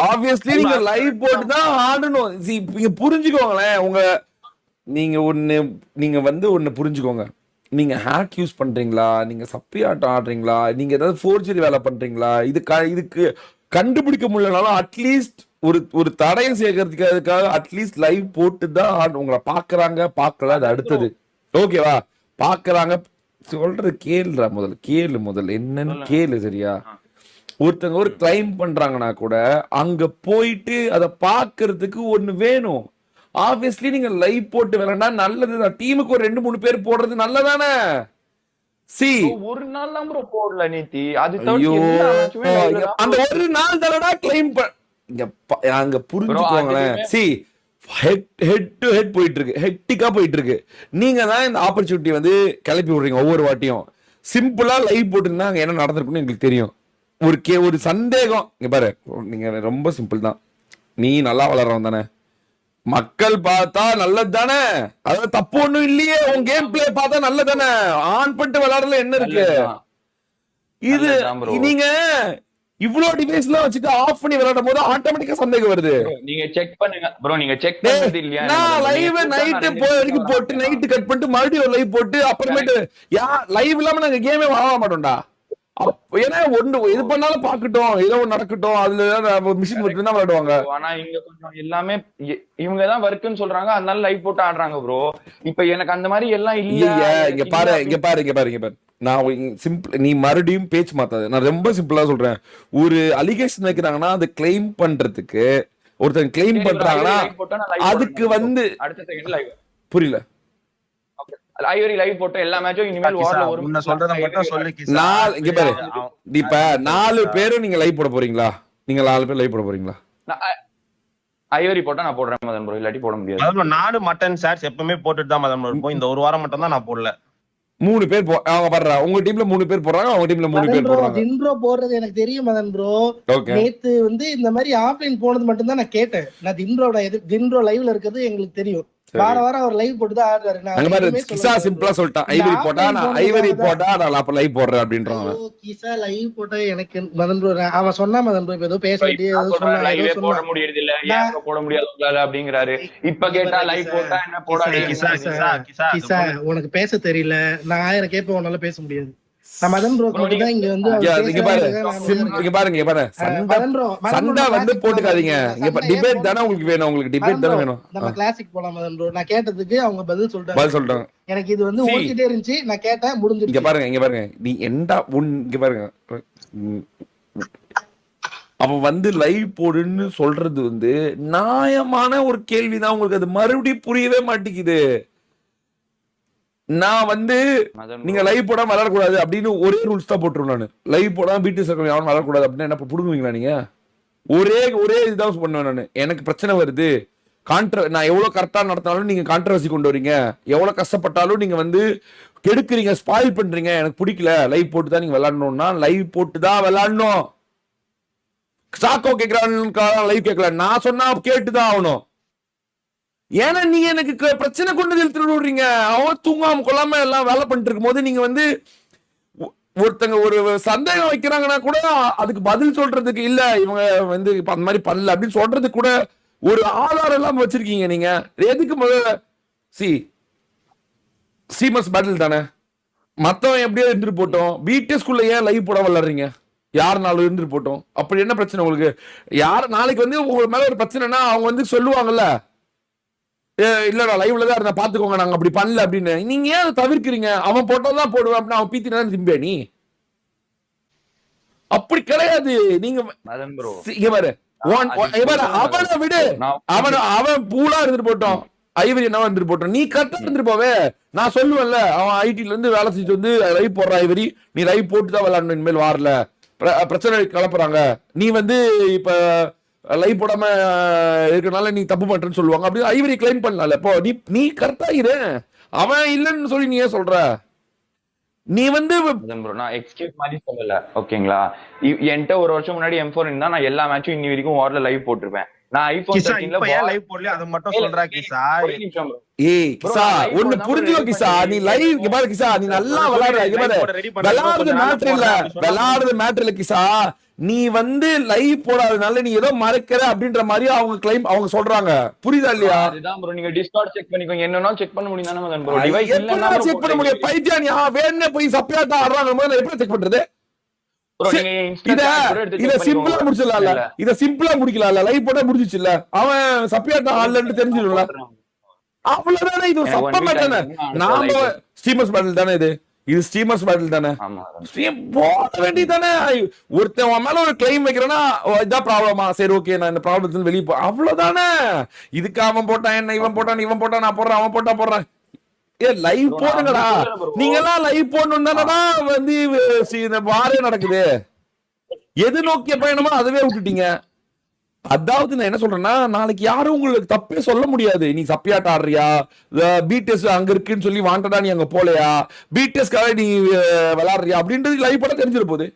ஆப்வியஸ்லி நீங்க லைவ் போட்டு தான் ஆடணும். நீங்க புரிஞ்சுக்கோங்களேன், நீங்க வந்து ஒன்னு புரிஞ்சுக்கோங்க. நீங்க ஹேக் யூஸ் பண்றீங்களா, நீங்க சப்பி ஆட்டம் ஆடுறீங்களா, நீங்க ஏதாவது ஃபோர்ஜரி வேலை பண்றீங்களா, இதுக்கு கண்டுபிடிக்க முடியலனாலும் அட்லீஸ்ட் ஒரு தடயம் சேர்க்கறதுக்காக அட்லீஸ்ட் லைவ் போட்டு தான் உங்களை பாக்குறாங்க. பார்க்கல, அது அடுத்தது. ஓகேவா? பாக்குறாங்க, சொல்றது கேளு முதல்ல என்னன்னு கேளு, சரியா? ஒருத்தங்க ஒரு கிளைம் பண்றாங்கன்னா கூட அங்க போயிட்டு அதை பாக்குறதுக்கு ஒண்ணு வேணும். ஆப்வியஸ்லி நீங்க லைவ் போட்டு விளையாண்டா நல்லதுதான். டீமுக்கு ஒரு 2-3 பேர் போடுறது நல்லதானே. சி ஒரு நாள் தான் ப்ரோ போடல நேத்தி. அது ஐயோ தவிர்த்து அந்த ஒரு நாள் தானடா கிளைம் அங்க புரிஞ்சுக்கோங்களேன். சி ஹெட் டு ஹெட் போயிட்டு இருக்கு, ஹெக்டிக்கா போயிட்டு இருக்கு. நீங்க தான் இந்த ஆப்பர்ச்சுனிட்டி வந்து கிளப்பி விடுறீங்க ஒவ்வொரு வாட்டியும். சிம்பிளா லைவ் போட்டுருந்தா அங்க என்ன நடந்திருக்குன்னு எங்களுக்கு தெரியும். ஒரு சந்தேகம் இங்க பாரு, நீங்க ரொம்ப சிம்பிள் தான். நீ நல்லா வளர்றவன் தானே, மக்கள் பார்த்தா நல்லது தானே, அதாவது தப்பு ஒண்ணும் இல்லையே. உன் கேம் பிளே பார்த்தா நல்லதானே, ஆன் பண்ணிட்டு விளையாடுறதுல என்ன இருக்கு? இது நீங்க இவ்வளவு டிவைஸ் எல்லாம் வச்சுட்டு ஆஃப் பண்ணி விளையாடும் போது ஆட்டோமேட்டிக்கா சந்தேகம் வருது. நீங்க செக் பண்ணுங்க ப்ரோ, நீங்க செக் பண்ணது இல்லையா? நான் லைவ் நைட் வரைக்கும் போட்டு நைட் கட் பண்ணிட்டு மறுபடியும் லைவ் போட்டு அப்புறமேட்டு லைவ் இல்லாம நாங்க கேமே வாங்க மாட்டோம்டா. ஏன்னா ஒண்ணு இது பண்ணாலும் பாக்கட்டும், ஏதோ ஒண்ணு நடக்கட்டும், அதுல மிஷின் மட்டும் தான் விளையாடுவாங்க. ஆனா இங்க கொஞ்சம் எல்லாமே இவங்கதான் ஒர்க்குன்னு சொல்றாங்க, அதனால லைவ் போட்டு ஆடுறாங்க ப்ரோ. இப்ப எனக்கு அந்த மாதிரி எல்லாம் இல்லையா? இங்க பாரு நான் சிம்பிள், நீ மறுபடியும் பேச்சு மாத்தாது. நான் ரொம்ப சிம்பிளா சொல்றேன். ஒரு அலிகேஷன் வைக்கிறாங்கன்னா அதை கிளைம் பண்றதுக்கு, ஒருத்தன் கிளைம் பண்றாங்கன்னா அதுக்கு வந்து அடுத்த செகண்ட் லைவ் புரியல. ஐவரி லைவ் போட்டு எல்லா மேட்சும் இனிமேல் வார்ல ஒரு சொல்றத மட்டும் சொல்லு கிசா. இங்க பாரு, இப்ப 4 பேரும் நீங்க லைவ் போட போறீங்களா? நீங்க 4 பேர் லைவ் போட போறீங்களா? ஐவரி போட்டா நான் போடுறேன் மதன் ப்ரோ, இல்லாட்டி போட முடியாது. நாடு மட்டன் ஷாட்ஸ் எப்பவுமே போட்டுட்டு தான் மதன் ப்ரோ இருப்போம். இந்த ஒரு வாரம் மட்டும் தான் நான் போடல. 3 பேர் அவங்க பண்றா. உங்க டீம்ல 3 பேர் போறாங்க, அவங்க டீம்ல 3 பேர் போறாங்க. தின்ப்ரோ போடுறது எனக்கு தெரியும் மதன் ப்ரோ. நேத்து வந்து இந்த மாதிரி ஆஃப்லைன் போனது மட்டும் தான் நான் கேட்டேன். நான் தின்ப்ரோ லைவ்ல இருக்கிறது எங்களுக்கு தெரியும். வாரம் அவர் லைவ் போட்டு தான் ஆடுறாரு. அங்க மாதிரி கிசா சிம்பிளா சொல்லிட்டான், ஐவரி போட்டா நான் அப்ப லைவ் போடுறேன் அப்படின்றாங்க. கிசா லைவ் போட்டா எனக்கு மதன் ப்ரோ அவன் சொன்னா மதன் ப்ரோ ஏதோ பேச லைவே போட முடியறது இல்ல, ஏன் போட முடியாது உங்களால அப்படிங்கறாரு. இப்ப கேட்டா லைவ் போட்டா என்ன போடாதே. கிசா உனக்கு பேச தெரியல, நான் 1000 கேப்ப உன்னால பேச முடியாது. மதன் ப்ரோ தான் இங்க வந்து இங்க பாருங்க சண்டை வந்து போட்டுக்காதீங்க. இங்க டிபேட் தானே உங்களுக்கு வேணும், உங்களுக்கு டிபேட் தானே வேணும். நம்ம கிளாசிக் போலாம் மதன் ப்ரோ. நான் கேட்டதுக்கு அவங்க பதில் சொல்லிட்டாங்க. எனக்கு இது வந்து ஓடிட்டே இருந்துச்சு, நான் கேட்டேன் முடிஞ்சிருச்சு. இங்க பாருங்க நீ எண்டா இங்க பாருங்க, அவன் வந்து லைவ் போடுன்னு சொல்றது வந்து நியாயமான ஒரு கேள்விதான். உங்களுக்கு அது மறுபடியும் புரியவே மாட்டேங்குது. நான் வந்து நீங்க லைவ் போடாம விளையாடக்கூடாது அப்படின்னு ஒரே ரூல்ஸ் தான் போட்டுருவேன். நான் லைவ் போடாம பிடி சர்க்கிள் யாரும் விளையாடக்கூடாது அப்படின்னு என்ன புடுங்குவீங்களா நீங்க? ஒரே இதுதான் பண்ணுவேன் நான். எனக்கு பிரச்சனை வருது, நான் எவ்வளவு கரெக்டா நடத்தினாலும் நீங்க கான்ட்ரவர்சி கொண்டு வரீங்க, எவ்வளவு கஷ்டப்பட்டாலும் நீங்க வந்து கெடுக்குறீங்க, ஸ்பாயில் பண்றீங்க, எனக்கு பிடிக்கல. லைவ் போட்டு தான் நீங்க விளையாடணும்னா லைவ் போட்டு தான் விளையாடணும். சாக்கோ கேட்கறான் லைவ் கேட்கல, நான் சொன்னா கேட்டுதான் ஆகணும். ஏன்னா நீங்க எனக்கு பிரச்சனை கொண்டு இழுத்துட்டு விடுறீங்க. அவன் தூங்காம கொள்ளாம எல்லாம் வேலை பண்ணிட்டு இருக்கும் போது நீங்க வந்து ஒருத்தங்க ஒரு சந்தேகம் வைக்கிறாங்கன்னா கூட அதுக்கு பதில் சொல்றதுக்கு இல்ல இவங்க வந்து அந்த மாதிரி பண்ணல அப்படின்னு சொல்றதுக்கு கூட ஒரு ஆதாரம் எல்லாம் வச்சிருக்கீங்க. நீங்க எதுக்கு முதல்ல சீமஸ் பேட்டில் தானே, மத்தவன் எப்படியோ இருந்துட்டு போட்டோம். பிடிஎஸ்குள்ள ஏன் லைவ் போட விளையாடுறீங்க? யாருனாலும் இருந்துட்டு போட்டோம். அப்படி என்ன பிரச்சனை உங்களுக்கு? யார் நாளைக்கு வந்து உங்களுக்கு மேல ஒரு பிரச்சனைனா அவங்க வந்து சொல்லுவாங்கல்ல, இல்லடா லைவ்ல தான் இருந்தா பாத்துக்கோங்க, நாங்க அப்படி பண்ணல அப்படின்னு. நீங்க ஏன் அதை தவிர்க்கிறீங்க? அவன் போட்டோதான் போடுவேன் அப்படின்னு அவன் பீத்தினா திம்பே நீ? அப்படி கிடையாது. நீங்க அவனை விடு, அவன் பூலா இருந்துட்டு போட்டோம், ஐவரி என்ன இருந்துட்டு போட்டோம், நீ கரெக்டா இருந்துட்டு போவே. நான் சொல்லுவேன்ல, அவன் ஐடில இருந்து வேலை செஞ்சு வந்து லைவ் போடுற ஐவரி, நீ லைவ் போட்டு தான் விளையாடணும், இனிமேல் வாரல பிரச்சனை கலப்புறாங்க, நீ வந்து இப்ப லைவ் போடாம இருக்கனால நீ தப்பு பண்றேன்னு சொல்லுவாங்க. அப்படி ஐவரி கிளைம் பண்ணல. இப்போ நீ கரெக்டா இரு, அவன் இல்லன்னு சொல்லி நீ ஏன் சொல்ற? நீ வந்து நான் எக்ஸ்கியூஸ் மாதிரி சொல்லல, ஓகேங்களா? என்கிட்ட ஒரு வருஷம் முன்னாடி M4 இருந்தா நான் எல்லா மேட்சும் இன்னி வரைக்கும் வார்ல லைவ் போட்டிருப்பேன். நான் ஐபோன் 13ல லைவ் போடல, அத மட்டும் சொல்றா கிசா. ஏய் கிசா, ஒன்னு புரிஞ்சுக்கோ கிசா, நீ லைவ் இங்க பாரு கிசா, நீ நல்லா விளையாடுற, இங்க பாரு விளையாடுறது மேட்டர் இல்ல கிசா. நீ வந்து லைவ் போடாதனால நீ ஏதோ மறைக்கிற அப்படின்ற மாதிரி அவங்க கிளைம் அவங்க சொல்றாங்க. புரியுதா இல்லையா? அதுதான் ப்ரோ, நீங்க டிஸ்கார்ட் செக் பண்ணிக்கோங்க, என்னன்னா செக் பண்ண முடியும் தானே ப்ரோ. டிவைஸ் இல்லனா செக் பண்ண முடியும். பைத்தியா நீ வேணே போய் சப்பியாட்டா ஆடுறாங்க, நான் எப்படி செக் பண்றது? இத சிம்பிளா முடிச்சிடலாம்ல, இத சிம்பிளா முடிக்கலாம்ல, லைவ் போட்டா முடிஞ்சிச்சு இல்ல, அவன் சப்பியாட்டா ஆடலன்னு தெரிஞ்சிடும்ல, அவ்வளவுதானே. இது சப்ப மேட்டர். நாம ஸ்டீமர்ஸ் பேட்டில் தானே இது. இது ஸ்ட்ரீமர்ஸ் பேட்டில் தானே, ஆமா ஸ்ட்ரீம் போட வேண்டியதானே. ஒருத்தன் உன் மேல ஒரு கிளைம் வைக்கிறேன்னா இதான் ப்ராப்ளமா, சரி ஓகே நான் இந்த ப்ராப்ளத்துல வெளியே போ, அவ்வளவுதானே. இதுக்கு அவன் போட்டான் என்ன, இவன் போட்டான் நான் போடுறேன், அவன் போடுறான். ஏ லைவ் போடுங்கடா, நீங்க எல்லாம் லைவ் போடணும் தானதான் வந்து இந்த வாரே நடக்குது. எது நோக்கிய பயணமோ அதுவே விட்டுட்டீங்க. அதாவது நான் என்ன சொல்றேன்னா, நாளைக்கு யாரும் உங்களுக்கு தப்பே சொல்ல முடியாது. நீ சப்பியாட்ட ஆடுறியா, பிடிஎஸ் அங்க இருக்குன்னு சொல்லி வாண்டடா நீ அங்க போலையா, பிடிஎஸ்க்காக நீ விளையாடுறியா அப்படின்றது லைவ் போட தெரிஞ்சிட போகுது.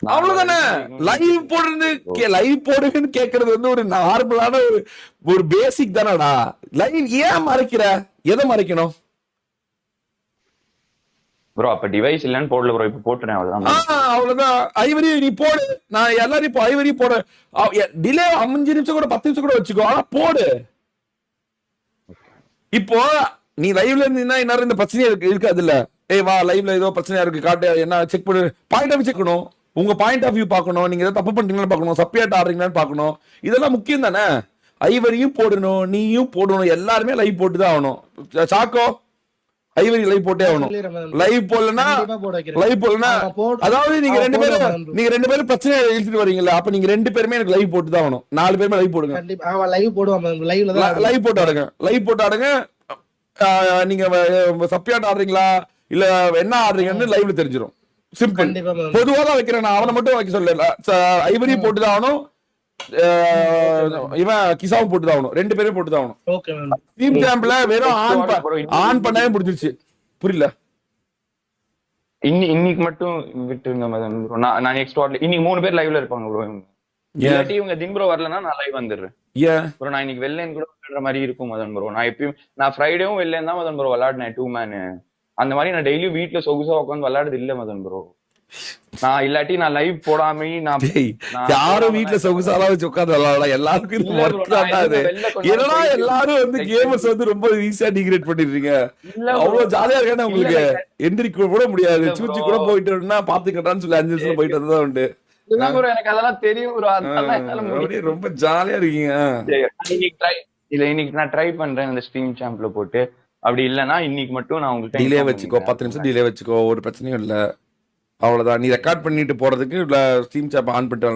அவ்வளவுதானே. லைவ் போடுறது, லைவ் போடுன்னு கேக்குறது வந்து ஒரு நார்மலான ஒரு பேசிக் தானடா. லைவ் ஏன் மறைக்கிற, எதை மறைக்கணும் ப்ரோ? அப்ப டிவைஸ் இல்லன்னு போடல ப்ரோ, இப்ப போட்டுறேன் அவ்வளவுதான். ஐவரி நீ போடு, நான் எல்லாரும் இப்போ ஐவரி போட டிலே 5 நிமிஷம் கூட 10 நிமிஷம் கூட வச்சுக்கோ, ஆனா போடு. இப்போ நீ லைவ்ல இருந்தீங்கன்னா என்ன இந்த பிரச்சனையே இருக்காது இல்ல. ஏய் வா லைவ்ல ஏதோ பிரச்சனையா இருக்கு காட்டு, என்ன செக் பண்ணு, பாயிண்ட் ஆஃப் செக் உங்க பாயிண்ட் ஆஃப் வியூ பார்க்கணும், நீங்க ஏதாவது தப்பு பண்றீங்கன்னு பார்க்கணும், சப்பியாட்ட ஆடுறீங்களான்னு பார்க்கணும். இதெல்லாம் முக்கியம் தானே. ஐவரியும் போடணும், நீயும் போடணும், எல்லாருமே லைவ் போட்டு தான் ஆகணும். சாக்கோ ஐவரி லைவ் போட்டே ஆகணும். லைவ் போடலன்னா அதாவது நீங்க ரெண்டு பேரும் பிரச்சனையை எழுதிட்டு வரீங்களா, அப்ப நீங்க 2 பேருமே எனக்கு லைவ் போட்டு தான் ஆகணும். 4 பேருமே லைவ் போடுங்க, லைவ் போட்டு ஆடுங்க. நீங்க சப்பியாட்ட ஆடுறீங்களா இல்ல என்ன ஆடுறீங்கன்னு லைவ்ல தெரிஞ்சிடும். சிம்பிள். பொதுவா தான் வைக்கிறேன் நான், அவனை மட்டும் வைக்க சொல்லல. ஐவரி போட்டு தான் ஆகணும், இவன் கிசாவும் போட்டு தான் ஆகணும், 2 பேரும் போட்டு தான் ஆகணும். டீம் சாம்பிள் வெறும் ஆன் பண்ணவே முடிஞ்சிருச்சு. புரியல, இன்னைக்கு மட்டும் விட்டுருங்க மதன் ப்ரோ. நான் நெக்ஸ்ட் வார்ட்ல இன்னைக்கு 3 பேர் லைவ்ல இருப்பாங்க ப்ரோ. இல்லாட்டி இவங்க தின் ப்ரோ வரலன்னா நான் லைவ் வந்துடுறேன் ப்ரோ. நான் இன்னைக்கு வெள்ளேன் கூட விளையாடுற மாதிரி இருக்கும் மதன் ப்ரோ. நான் எப்பயும் நான் ஃப்ரைடேவும் வெள்ளேன் தான் மதன் ப்ரோ விளையாடினேன் 2 மேனு. அந்த மாதிரி நான் டெய்லியும் வீட்டுல சொகுசா உட்காந்து விளையாடுறது இல்ல மதன் ப்ரோ. நான் இல்லாட்டி நான் லைவ் போடாம யாரும் வீட்டுல சொகுசாலா வச்சு உட்காந்து விளையாடலாம். எல்லாருக்கும் இது ஒர்க் தான் அது. ஏன்னா எல்லாரும் வந்து கேமர்ஸ் வந்து ரொம்ப ஈஸியா டிகிரேட் பண்ணிடுறீங்க. அவ்வளவு ஜாலியா இருக்கா உங்களுக்கு, எந்திரிக்க கூட முடியாது, சூச்சி கூட போயிட்டு பாத்துக்கட்டான்னு சொல்லி 5 நிமிஷம் போயிட்டு தான் உண்டு. எனக்கு அதெல்லாம் தெரியும், ரொம்ப ஜாலியா இருக்கீங்க. இன்னைக்கு நான் ட்ரை பண்றேன் இந்த ஸ்ட்ரீம் சாம்ப்ல போட்டு. அப்படி இல்லன்னா இன்னைக்கு மட்டும் நான் உங்களுக்கு டிலே வச்சுக்கோ, 10 நிமிஷம் டிலே வச்சுக்கோ, ஒரு பிரச்சனையும் இல்ல. அவ்வளவுதான். நீ ரெக்கார்ட் பண்ணிட்டு போறதுக்கு ஸ்ட்ரீம் சாப் ஆன் பண்ணிட்டு